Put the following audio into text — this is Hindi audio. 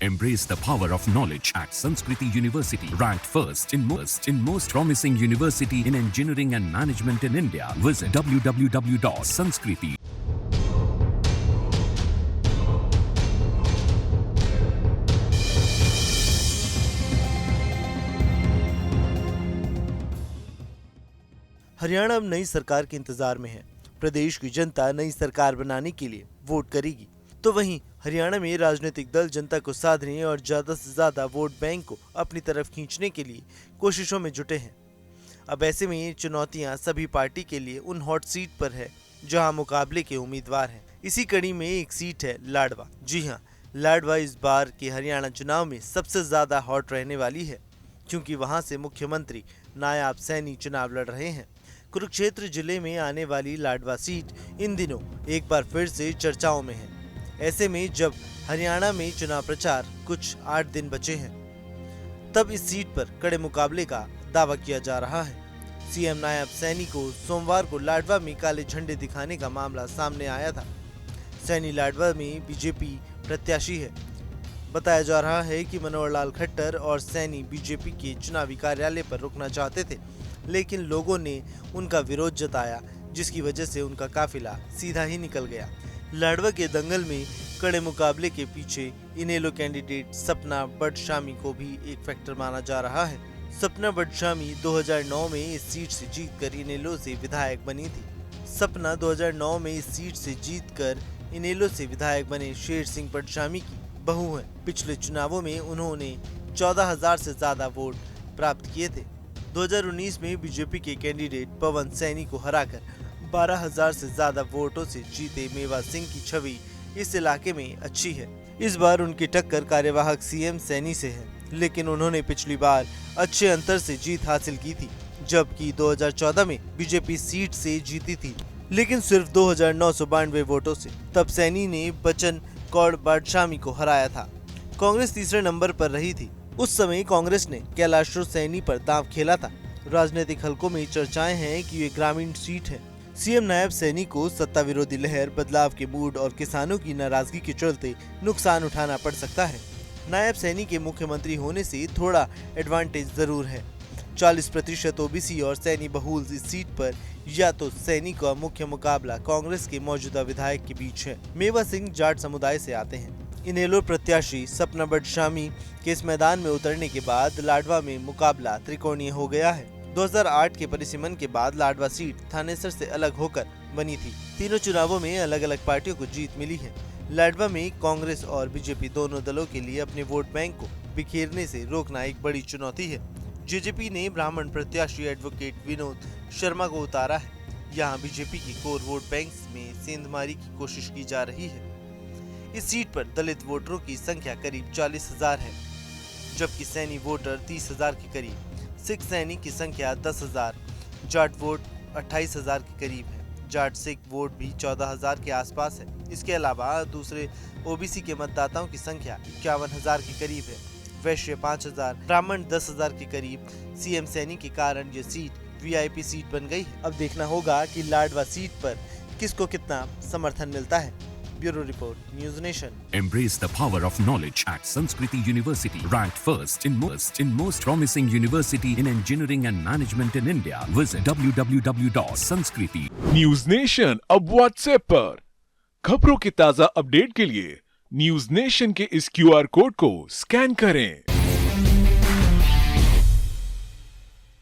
Embrace the power of knowledge at Sanskriti University, ranked first in most promising university in engineering and management in India. Visit www.sanskriti. Haryana अब नई सरकार के इंतजार में है। प्रदेश की जनता नई सरकार बनाने के लिए वोट करेगी, तो वहीं हरियाणा में राजनीतिक दल जनता को साधने और ज्यादा से ज्यादा वोट बैंक को अपनी तरफ खींचने के लिए कोशिशों में जुटे हैं। अब ऐसे में ये चुनौतियां सभी पार्टी के लिए उन हॉट सीट पर है जहां मुकाबले के उम्मीदवार हैं। इसी कड़ी में एक सीट है लाडवा। जी हां, लाडवा इस बार के हरियाणा चुनाव में सबसे ज्यादा हॉट रहने वाली है, क्योंकि वहां से मुख्यमंत्री नायब सैनी चुनाव लड़ रहे हैं। कुरुक्षेत्र जिले में आने वाली लाडवा सीट इन दिनों एक बार फिर से चर्चाओं में है। ऐसे में जब हरियाणा में चुनाव प्रचार कुछ 8 दिन बचे हैं, तब इस सीट पर कड़े मुकाबले का दावा किया जा रहा है। सीएम नायब सैनी को सोमवार को लाडवा में काले झंडे दिखाने का मामला सामने आया था। सैनी लाडवा में बीजेपी प्रत्याशी है। बताया जा रहा है कि मनोहर लाल खट्टर और सैनी बीजेपी के चुनावी कार्यालय पर रुकना चाहते थे, लेकिन लोगों ने उनका विरोध जताया, जिसकी वजह से उनका काफिला सीधा ही निकल गया। लाडवा के दंगल में कड़े मुकाबले के पीछे इनेलो कैंडिडेट सपना बडशामी को भी एक फैक्टर माना जा रहा है। सपना बडशामी 2009 में इस सीट से जीतकर इनेलो से विधायक बनी थी। सपना 2009 में इस सीट से जीतकर इनेलो से विधायक बने शेर सिंह बडशामी की बहू है। पिछले चुनावों में उन्होंने 14,000 से ज्यादा वोट प्राप्त किए थे। 2019 में बीजेपी के कैंडिडेट पवन सैनी को हराकर 12,000 से ज्यादा वोटों से जीते मेवा सिंह की छवि इस इलाके में अच्छी है। इस बार उनकी टक्कर कार्यवाहक सीएम सैनी से है, लेकिन उन्होंने पिछली बार अच्छे अंतर से जीत हासिल की थी, जबकि 2014 में बीजेपी सीट से जीती थी, लेकिन सिर्फ 2,992 वोटों से। तब सैनी ने बचन कौड़ बडशामी को हराया था। कांग्रेस तीसरे नंबर पर रही थी। उस समय कांग्रेस ने कैलाश सैनी पर दांव खेला था। राजनीतिक हलकों में चर्चाएं हैं कि ये ग्रामीण सीट है। सीएम नायब सैनी को सत्ता विरोधी लहर, बदलाव के मूड और किसानों की नाराजगी के चलते नुकसान उठाना पड़ सकता है। नायब सैनी के मुख्यमंत्री होने से थोड़ा एडवांटेज जरूर है। 40% ओबीसी और सैनी बहुल इस सीट पर, या तो सैनी का मुख्य मुकाबला कांग्रेस के मौजूदा विधायक के बीच है। मेवा सिंह जाट समुदाय से आते हैं। इनेलो प्रत्याशी सपना बडशामी के इस मैदान में उतरने के बाद लाडवा में मुकाबला त्रिकोणीय हो गया है। 2008 के परिसीमन के बाद लाडवा सीट थानेसर से अलग होकर बनी थी। तीनों चुनावों में अलग अलग पार्टियों को जीत मिली है। लाडवा में कांग्रेस और बीजेपी दोनों दलों के लिए अपने वोट बैंक को बिखेरने से रोकना एक बड़ी चुनौती है। जेजेपी ने ब्राह्मण प्रत्याशी एडवोकेट विनोद शर्मा को उतारा है। यहाँ बीजेपी की कोर वोट बैंक में सेंधमारी की कोशिश की जा रही है। इस सीट पर दलित वोटरों की संख्या करीब 40,000 है, जबकि सैनी वोटर 30,000 के करीब। सिख सैनी की संख्या 10,000, जाट वोट 28,000 के करीब है। जाट सिख वोट भी 14,000 के आसपास है। इसके अलावा दूसरे ओबीसी के मतदाताओं की संख्या 51,000 के करीब है। वैश्य 5,000, ब्राह्मण 10,000 के करीब। सीएम सैनी के कारण ये सीट वीआईपी सीट बन गई है। अब देखना होगा कि लाडवा सीट पर किसको कितना समर्थन मिलता है। Bureau report, news nation. Embrace the power of knowledge at Sanskriti University, ranked first in most promising university in engineering and management in India. Visit www.sanskriti. News nation अब व्हाट्सएप पर खबरों के ताजा अपडेट के लिए न्यूज नेशन के इस QR कोड को स्कैन करें।